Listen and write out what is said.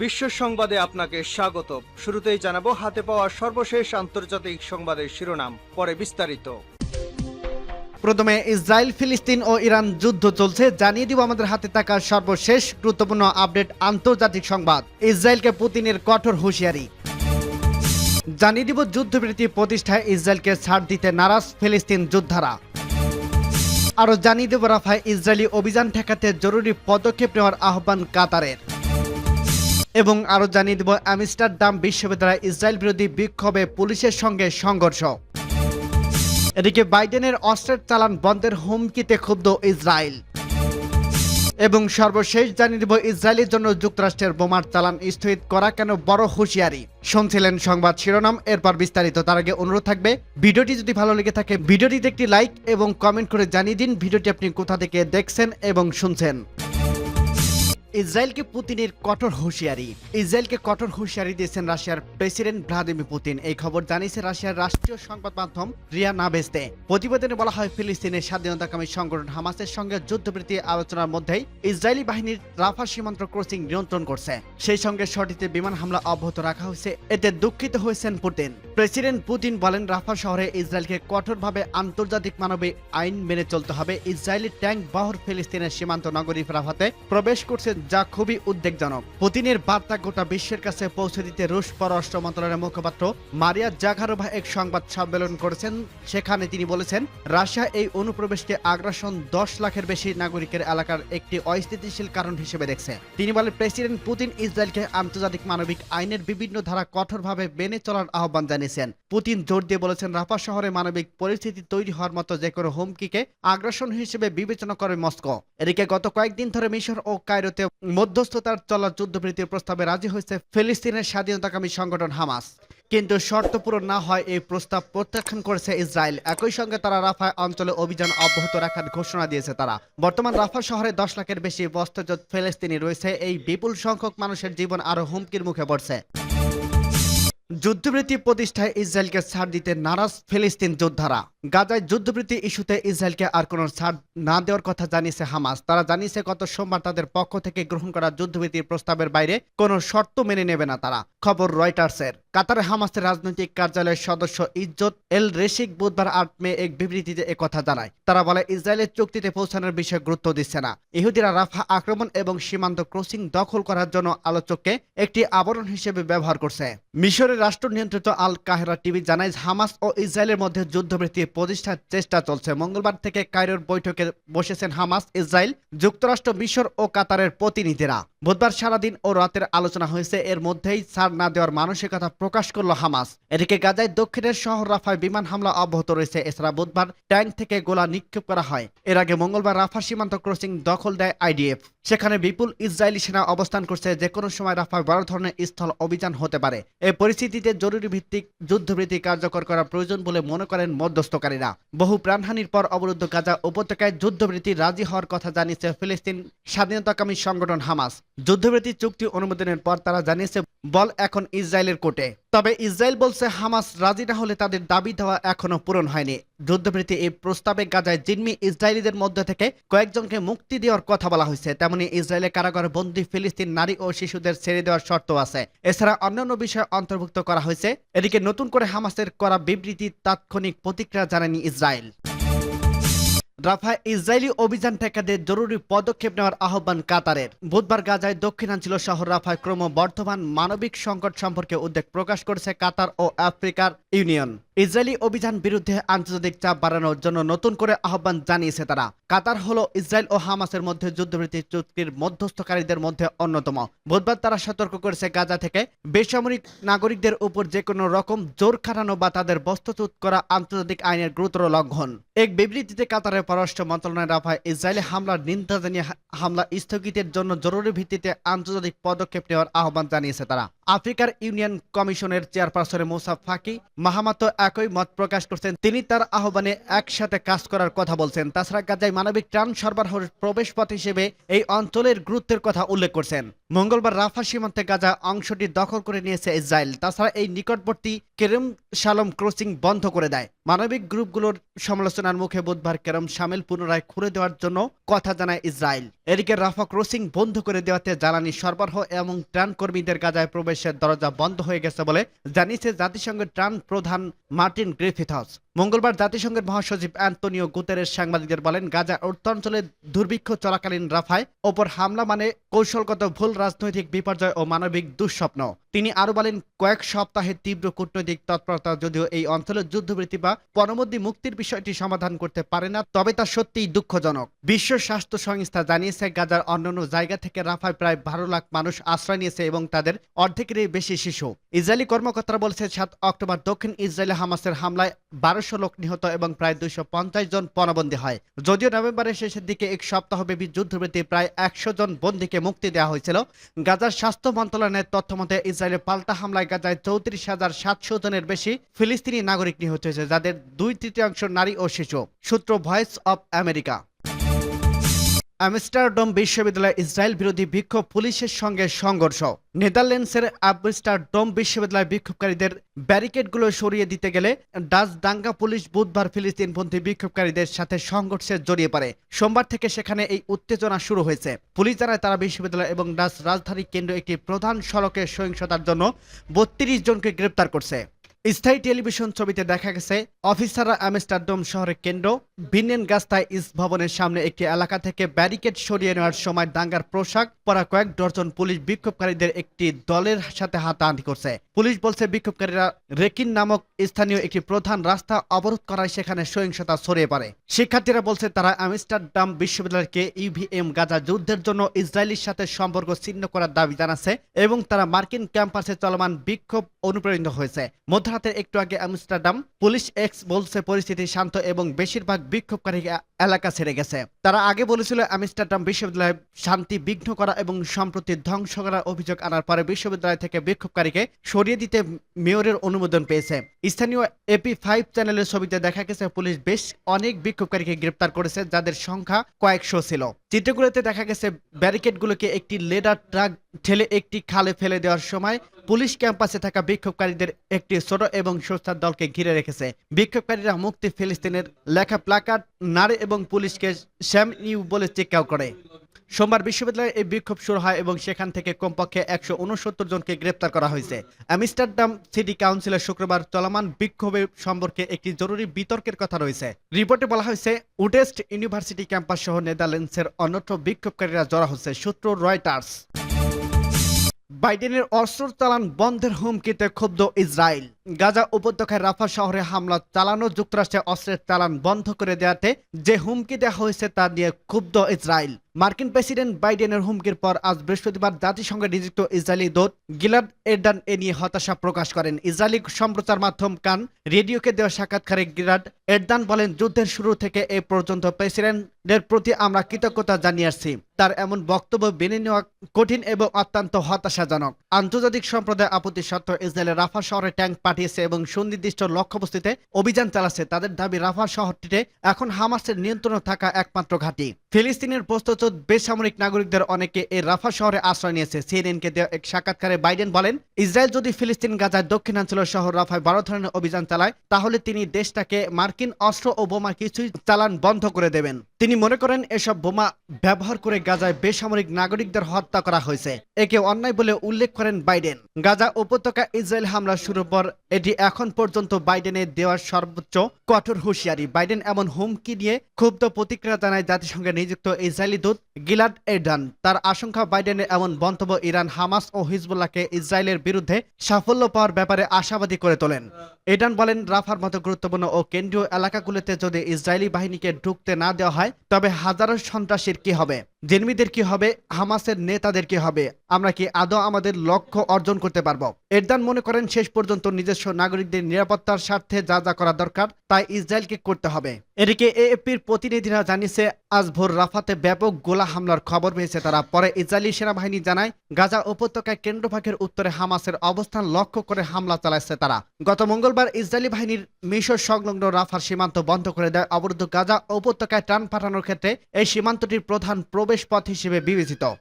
বিশ্ব সংবাদে আপনাকে স্বাগত। শুরুতেই জানাবো হাতে পাওয়া সর্বশেষ আন্তর্জাতিক সংবাদের শিরোনাম, পরে বিস্তারিত। প্রথমে ইসরায়েল, ফিলিস্তিন ও ইরান যুদ্ধ চলছে, জানিয়ে দিব আমাদের হাতে থাকা সর্বশেষ গুরুত্বপূর্ণ আপডেট আন্তর্জাতিক সংবাদ। ইসরায়েলকে পুতিনের কঠোর হুঁশিয়ারি। জানিয়ে দিব যুদ্ধবিরতি প্রতিষ্ঠায় ইসরায়েলকে ছাড় দিতে নারাজ ফিলিস্তিন যোদ্ধারা। আরও জানিয়ে দেব রাফায় ইসরায়েলি অভিযান ঠেকাতে জরুরি পদক্ষেপ নেওয়ার আহ্বান কাতারের। এবং আরও জানিয়ে দেব আমস্টারডাম বিশ্ববিদ্যালয়ে ইসরায়েল বিরোধী বিক্ষোভে পুলিশের সঙ্গে সংঘর্ষ। এদিকে বাইডেনের অস্ত্রের চালান বন্ধের হুমকিতে ক্ষুব্ধ ইসরায়েল। এবং সর্বশেষ জানিয়ে দেব ইসরায়েলের জন্য যুক্তরাষ্ট্রের বোমার চালান স্থগিত করা কেন বড় হুঁশিয়ারি। শুনছিলেন সংবাদ শিরোনাম, এরপর বিস্তারিত। তার আগে অনুরোধ থাকবে, ভিডিওটি যদি ভালো লেগে থাকে ভিডিওটিতে একটি লাইক এবং কমেন্ট করে জানিয়ে দিন ভিডিওটি আপনি কোথা থেকে দেখছেন এবং শুনছেন। ইসরায়েলকে পুতিনের কঠোর হুঁশিয়ারি। ইসরায়েলকে কঠোর হুঁশিয়ারি দিয়েছেন রাশিয়ার প্রেসিডেন্ট ভ্লাদিমির পুতিন। এই খবর জানিয়েছে রাশিয়ার রাষ্ট্রীয় সংবাদ মাধ্যম রিয়া নাভেস্তে। প্রতিবেদনে বলা হয়, ফিলিস্তিনের স্বাধীনতাকামী সংগঠন হামাসের সঙ্গে যুদ্ধবিরতি আলোচনার মধ্যেই ইসরায়েলি বাহিনীর রাফা সীমান্ত ক্রসিং নিয়ন্ত্রণ করছে, সেই সঙ্গে শহরটিতে বিমান হামলা অব্যাহত রাখা হয়েছে। এতে দুঃখিত হয়েছেন পুতিন। প্রেসিডেন্ট পুতিন বলেন, রাফা শহরে ইসরায়েলকে কঠোরভাবে আন্তর্জাতিক মানবিক আইন মেনে চলতে হবে। ইসরায়েলি ট্যাঙ্ক বহর ফিলিস্তিনের সীমান্ত নগরী রাফাতে প্রবেশ করছে, যা খুবই উদ্বেগজনক। পুতিনের বার্তা গোটা বিশ্বের কাছে পৌঁছে দিতে রুশ পররাষ্ট্র মন্ত্রণালয়ের মুখপাত্র মারিয়া জাগারোভা এক সংবাদ সম্মেলন করেছেন। সেখানে তিনি বলেছেন, রাশিয়া এই অনুপ্রবেশকে আগ্রাসন 10 লাখের বেশি নাগরিকের এলাকার একটি অস্থিতিশীল কারণ হিসেবে দেখছে। তিনি বলেন, প্রেসিডেন্ট পুতিন ইসরায়েলকে আন্তর্জাতিক মানবিক আইনের বিভিন্ন ধারা কঠোরভাবে মেনে চলার আহ্বান জানিয়েছেন। পুতিন জোর দিয়ে বলেছেন, রাফা শহরে মানবিক পরিস্থিতি তৈরি হওয়ার মতো যে কোনো হুমকিকে আগ্রাসন হিসেবে বিবেচনা করে মস্কো। এদিকে গত কয়েকদিন ধরে মিশর ও কায়রোতে মধ্যস্থতার চলা যুদ্ধবিরতির প্রস্তাবে রাজি হয়েছে ফিলিস্তিনের স্বাধীনতাকামী সংগঠন হামাস, কিন্তু শর্ত পূরণ না হয় এই প্রস্তাব প্রত্যাখ্যান করেছে ইসরায়েল। একই সঙ্গে তারা রাফা অঞ্চলে অভিযান অব্যাহত রাখার ঘোষণা দিয়েছে। তারা বর্তমান রাফা শহরে 10 লাখের বেশি বস্ত্রযোদ্ধ ফিলিস্তিনি রয়েছে। এই বিপুল সংখ্যক মানুষের জীবন আরো হুমকির মুখে পড়ছে। যুদ্ধবিরতি প্রতিষ্ঠায় ইসরায়েলকে ছাড় দিতে নারাজ ফিলিস্তিন যোদ্ধারা। গাজায় যুদ্ধবিরতি ইস্যুতে ইসরায়েলকে আর কোনো ছাড় না দেওয়ার কথা জানিয়েছে হামাস। তারা জানিয়েছে, গত সোমবার তাদের পক্ষ থেকে গ্রহণ করা যুদ্ধবিরতির প্রস্তাবের বাইরে কোনো শর্ত মেনে নেবে না তারা। খবর রয়টার্সের। কাতারে হামাসের রাজনৈতিক কার্যালয়ের সদস্য ইজ্জত এল রেশিক বুধবার 8 মে এক বিবৃতিতে একথা জানায়। তারা বলে, ইসরায়েলের চুক্তিতে পৌঁছানোর বিষয়ে গুরুত্ব দিচ্ছে না। ইহুদিরা রাফা আক্রমণ এবং সীমান্ত ক্রসিং দখল করার জন্য আলোচককে একটি আবরণ হিসেবে ব্যবহার করছে। মিশরের রাষ্ট্র নিয়ন্ত্রিত আল কাহেরা টিভি জানায়, হামাস ও ইসরায়েলের মধ্যে যুদ্ধবিরতি প্রতিষ্ঠার চেষ্টা চলছে। মঙ্গলবার থেকে কায়রোর বৈঠকে বসেছেন হামাস, ইসরায়েল, যুক্তরাষ্ট্র, মিশর ও কাতারের প্রতিনিধিরা। বুধবার সারাদিন ও রাতের আলোচনা হয়েছে। এর মধ্যেই ছাড় না দেওয়ার মানসিকতা প্রকাশ করল হামাস। এদিকে গাজায় দক্ষিণের শহর রাফায় বিমান হামলা অব্যাহত রয়েছে। এছাড়া বুধবার ট্যাঙ্ক থেকে গোলা নিক্ষেপ করা হয়। এর আগে মঙ্গলবার রাফা সীমান্ত ক্রসিং দখল দেয় আইডিএফ। সেখানে বিপুল ইসরায়েলি সেনা অবস্থান করছে। যে কোনো সময় রাফায় বড় ধরনের স্থল অভিযান হতে পারে। এই পরিস্থিতিতে জরুরি ভিত্তিক যুদ্ধবিরতি কার্যকর করা প্রয়োজন বলে মনে করেন মধ্যস্থকারীরা। বহু প্রাণহানির পর অবরুদ্ধ গাজা উপত্যকায় যুদ্ধবিরতি রাজি হওয়ার কথা জানিয়েছে ফিলিস্তিন স্বাধীনতাকামী সংগঠন হামাস। যুদ্ধবিরতি চুক্তি অনুমোদনের পর তারা জানিয়েছে, বল এখন ইসরায়েলের কোর্টে। তবে ইসরায়েল বলছে, হামাস রাজি না হলে তাদের দাবি দেওয়া এখনো পূরণ হয়নি। যুদ্ধবিরতি এই প্রস্তাবে গাজায় জিম্মি ইসরায়েলিদের মধ্যে থেকে কয়েকজনকে মুক্তি দেওয়ার কথা বলা হয়েছে। তেমনি ইসরায়েলের কারাগারে বন্দী ফিলিস্তিন নারী ও শিশুদের ছেড়ে দেওয়ার শর্ত আছে। এছাড়া অন্যান্য বিষয় অন্তর্ভুক্ত করা হয়েছে। এদিকে নতুন করে হামাসের করা বিবৃতি তাৎক্ষণিক প্রতিক্রিয়া জানায়নি ইসরায়েল। রাফায় ইসরায়েলি অভিযান ঠেকাতে জরুরি পদক্ষেপ নেওয়ার আহ্বান কাতারের। বুধবার গাজায় দক্ষিণাঞ্চল শহর রাফায় ক্রমবর্ধমান মানবিক সংকট সম্পর্কে উদ্বেগ প্রকাশ করেছে কাতার ও আফ্রিকার ইউনিয়ন। ইসরায়েলি অভিযান বিরুদ্ধে আন্তর্জাতিক চাপ বাড়ানোর জন্য নতুন করে আহ্বান জানিয়েছে তারা। কাতার হলো ইসরায়েল ও হামাসের মধ্যে যুদ্ধবিরতি চুক্তির মধ্যস্থকারীদের মধ্যে অন্যতম। বুধবার তারা সতর্ক করেছে, গাজা থেকে বেসামরিক নাগরিকদের উপর যে কোনো রকম জোর খাটানো বা তাদের বস্তুচ্যুত করা আন্তর্জাতিক আইনের গুরুতর লঙ্ঘন। এক বিবৃতিতে কাতারের পররাষ্ট্র মন্ত্রণালয় রাফায় ইসরায়েলি হামলার নিন্দা জানিয়ে হামলা স্থগিতের জন্য জরুরি ভিত্তিতে আন্তর্জাতিক পদক্ষেপ নেওয়ার আহ্বান জানিয়েছে তারা। আফ্রিকার ইউনিয়ন কমিশনের চেয়ারপারসন মুসা ফাকি মাহমাতো একই মত প্রকাশ করছেন। তিনি তার আহ্বানে একসাথে কাজ করার কথা বলছেন। তাছাড়া গাজায় মানবিক ত্রাণ সরবরাহের প্রবেশপথ হিসেবে এই অঞ্চলের গুরুত্বের কথা উল্লেখ করছেন। মঙ্গলবার রাফা সীমান্তে গাজা অংশটি দখল করে নিয়েছে ইসরায়েল। তাছাড়া এই নিকটবর্তী কেরম শালম ক্রসিং বন্ধ করে দেয়। মানবিক গ্রুপগুলোর সমালোচনার মুখে বুধবার কেরম শামেল পুনরায় খুলে দেওয়ার জন্য কথা জানায় ইসরায়েল। এদিকে রাফা ক্রসিং বন্ধ করে দেওয়াতে জ্বালানি সরবরাহ এবং ত্রাণ কর্মীদের গাজায় প্রবেশের দরজা বন্ধ হয়ে গেছে বলে জানিয়েছে জাতিসংঘের ত্রাণ প্রধান মার্টিন গ্রিফিথস। মঙ্গলবার জাতিসংঘের মহাসচিব অ্যান্তোনিও গুতেরেস সাংবাদিকদের বলেন, গাজা অঞ্চলে দুর্ভিক্ষ চলাকালীন রাফায় ওপর হামলা মানে কৌশলগত ভুল, রাজনৈতিক বিপর্যয় ও মানবিক দুঃস্বপ্ন। তিনি আরো বলেন, কয়েক সপ্তাহের তীব্র কূটনৈতিক তৎপরতা যদিও এই অঞ্চলের যুদ্ধবৃত্তি বা পরবর্তী মুক্তির বিষয়টি সমাধান করতে পারে না, তবে তা সত্যিই দুঃখজনক। বিশ্ব স্বাস্থ্য সংস্থা জানিয়েছে, গাজার অন্যান্য জায়গা থেকে রাফায় প্রায় 12 লাখ মানুষ আশ্রয় নিয়েছে এবং তাদের অর্ধেকেরই বেশি শিশু। ইসরায়েলি কর্মকর্তারা বলছে, 7 অক্টোবর দক্ষিণ ইসরায়েলে হামাসের হামলায় 1200 লোক নিহত এবং প্রায় 250 জন পণবন্দী হয়। যদিও নভেম্বরের শেষের দিকে এক সপ্তাহব্যাপী যুদ্ধবৃত্তি প্রায় 100 জন বন্দীকে মুক্তি দেওয়া হয়েছিল। গাজার স্বাস্থ্য মন্ত্রণালয়ের তথ্য মতে ইসরায়েলের পাল্টা হামলায় গাজায় 34,700 জনের বেশি ফিলিস্তিনি নাগরিক নিহত হয়েছে, যাদের 2/3 নারী ও শিশু। সূত্র ভয়েস অব আমেরিকা। আমস্টারডাম বিশ্ববিদ্যালয়ে ইসরায়েল বিরোধী বিক্ষোভ, পুলিশের সঙ্গে সংঘর্ষ। নেদারল্যান্ডসের আমস্টারডাম বিশ্ববিদ্যালয় বিক্ষোভকারীদের ব্যারিকেডগুলো সরিয়ে দিতে গেলে ডাচ দাঙ্গা পুলিশ বুধবার ফিলিস্তিনপন্থী বিক্ষোভকারীদের সাথে সংঘর্ষে জড়িয়ে পড়ে। সোমবার থেকে সেখানে এই উত্তেজনা শুরু হয়েছে। পুলিশ জানায়, তারা বিশ্ববিদ্যালয় এবং ডাচ রাজধানী কেন্দ্র একটি প্রধান সড়কে সহিংসতার জন্য 32 জনকে গ্রেপ্তার করছে। স্থায়ী টেলিভিশন ছবিতে দেখা গেছে, অফিসাররা আমস্টারডাম শহরের কেন্দ্র বিনেনগাস্তায় ইস্ট ভবনের সামনে একটি এলাকা থেকে ব্যারিকেড সরিয়ে নেওয়ার সময় দাঙ্গার পোশাক পরা কয়েক ডজন পুলিশ বিক্ষোভকারীদের একটি দলের সাথে হাতাহাতি করছে। পুলিশ বলছে, বিক্ষোভকারীরা রেকিন নামক স্থানীয় একটি প্রধান রাস্তা অবরোধ করায় সেখানে সহিংসতা ছড়িয়ে পড়ে। শিক্ষার্থীরা বলছে, তারা আমস্টারডাম বিশ্ববিদ্যালয়কে ইভিএম গাজা যুদ্ধের জন্য ইসরায়েলের সাথে সম্পর্ক ছিন্ন করার দাবি জানাচ্ছে এবং তারা মার্কিন ক্যাম্পাসে চলমান বিক্ষোভ অনুপ্রাণিত হয়েছে। মধ্যরাতের একটু আগে আমস্টারডাম পুলিশ এক্স বলছে, পরিস্থিতি শান্ত এবং বেশিরভাগ বিক্ষোভকারী এলাকা ছেড়ে গেছে। তারা আগে বলেছিল, আমস্টারডাম বিশ্ববিদ্যালয়ে শান্তি বিঘ্ন করা এবং সম্প্রতি ধ্বংস করার অভিযোগ আনার পরে বিশ্ববিদ্যালয় থেকে বিক্ষোভকারীকে সরিয়ে দিতে মেয়রের অনুমোদন পেয়েছে। স্থানীয় AP5 চ্যানেলের ছবিতে দেখা গেছে, পুলিশ বেশ অনেক বিক্ষোভকারীকে গ্রেপ্তার করেছে, যাদের সংখ্যা কয়েকশো ছিল। চিত্রগুলোতে দেখা গেছে, ব্যারিকেডগুলোকে একটি লেডার ট্রাক ঠেলে একটি খালে ফেলে দেওয়ার সময় পুলিশ ক্যাম্পাসে থাকা বিক্ষোভকারীদের একটি ছোট এবং সোচ্চার দলকে ঘিরে রেখেছে। বিক্ষোভকারীরা মুক্তি ফিলিস্তিনের লেখা প্লাকার্ড নাড়ে এবং পুলিশকে শ্যাম ইউ বলে চিৎকার করে। সোমবার বিশ্ববিদ্যালয়ে এই বিক্ষোভ শুরু হয় এবং সেখান থেকে কমপক্ষে 169 জনকে গ্রেপ্তার করা হয়েছে। আমস্টারডাম সিটি কাউন্সিলের শুক্রবার চলমান বিক্ষোভের সম্পর্কে একটি জরুরি বিতর্কের কথা রয়েছে। রিপোর্টে বলা হয়েছে, উটেস্ট ইউনিভার্সিটি ক্যাম্পাস সহ নেদারল্যান্ডসের অন্যত্র বিক্ষোভকারীরা জড়া হচ্ছে। সূত্র রয়টার্স। বাইডেনের অস্ত্র চালান বন্ধের হুমকিতে ক্ষুব্ধ ইসরায়েল। গাজা উপত্যকায় রাফা শহরে হামলা চালানো যুক্তরাষ্ট্রে অস্ত্রের চালান বন্ধ করে দেওয়াতে যে হুমকি দেওয়া হয়েছে তা নিয়ে ক্ষুব্ধ ইসরায়েল। মার্কিন প্রেসিডেন্ট বাইডেনের হুমকির পর আজ বৃহস্পতিবার জাতিসংঘে নিযুক্ত ইসরায়েলি দূত গিলাড এরদান এ নিয়ে হতাশা প্রকাশ করেন। ইসরায়েলি সম্প্রচার মাধ্যম কান রেডিওকে দেওয়া সাক্ষাৎকারে গিলাড এরদান বলেন, যুদ্ধের শুরু থেকে এ পর্যন্ত প্রেসিডেন্টের প্রতি আমরা কৃতজ্ঞতা জানিয়ে আসছি। তার এমন বক্তব্য মেনে নেওয়া কঠিন এবং অত্যন্ত হতাশাজনক। আন্তর্জাতিক সম্প্রদায় আপত্তি সত্ত্বেও ইসরায়েলের রাফা শহরে ট্যাঙ্ক পাঠিয়েছে এবং সুনির্দিষ্ট লক্ষ্যবস্তুতে অভিযান চালাচ্ছে। তাদের দাবি, রাফা শহরটিতে এখন হামাসের নিয়ন্ত্রণে থাকা একমাত্র ঘাঁটি। ফিলিস্তিনের প্রস্তুত বেসামরিক নাগরিকদের অনেকে এই রাফা শহরে আশ্রয় নিয়েছে। সিএনএনকে দেওয়া এক সাক্ষাৎকারে বাইডেন বলেন, ইসরায়েল যদি ফিলিস্তিন গাজার দক্ষিণাঞ্চলের শহর রাফায় 12 ধরনের অভিযান চালায়, তাহলে তিনি দেশটাকে মার্কিন অস্ত্র ও বোমা কিছুই চালান বন্ধ করে দেবেন। তিনি মনে করেন, এসব বোমা ব্যবহার করে গাজায় বেসামরিক নাগরিকদের হত্যা করা হয়েছে। একে অন্যায় বলে উল্লেখ করেন বাইডেন। গাজা উপত্যকা ইসরায়েল হামলা শুরুর পর এটি এখন পর্যন্ত বাইডেনের দেওয়ার সর্বোচ্চ কঠোর হুঁশিয়ারি। বাইডেন এমন হুমকি নিয়ে ক্ষুব্ধ প্রতিক্রিয়া জানায় জাতিসংঘে নিযুক্ত ইসরায়েলি দূত গিলাড এরদান। তার আশঙ্কা, বাইডেনের এমন মন্তব্য ইরান, হামাস ও হিজবুল্লাহকে ইসরায়েলের বিরুদ্ধে সাফল্য পাওয়ার ব্যাপারে আশাবাদী করে তোলেন। এরদান বলেন, রাফার মতো গুরুত্বপূর্ণ ও কেন্দ্রীয় এলাকাগুলোতে যদি ইসরায়েলি বাহিনীকে ঢুকতে না দেওয়া হয়, তবে হাজারো সন্ত্রাসীর কি হবে, জিম্মিদের কি হবে, হামাসের নেতাদের কি হবে? আমরা কি আদৌ আমাদের লক্ষ্য অর্জন করতে পারবো? এরদান মনে করেন, শেষ পর্যন্ত নিজস্ব নাগরিকদের নিরাপত্তার স্বার্থে যা যা করা দরকার তাই ইসরায়েলকে করতে হবে। এদিকে এএফপির প্রতিনিধিরা জানিয়েছে, আজ ভোর রাফাতে ব্যাপক গোলা হামলার খবর পেয়েছে তারা। পরে ইসরায়েলি সেনাবাহিনী জানায়, গাজা উপত্যকায় কেন্দ্রভাগের উত্তরে হামাসের অবস্থান লক্ষ্য করে হামলা চালাচ্ছে তারা। গত মঙ্গলবার ইসরায়েলি বাহিনীর মিশর সংলগ্ন রাফার সীমান্ত বন্ধ করে দেয়। অবরুদ্ধ গাজা উপত্যকায় ত্রাণ পাঠানোর ক্ষেত্রে এই সীমান্তটির প্রধান প্রবেশ পথ হিসেবে বিবেচিত।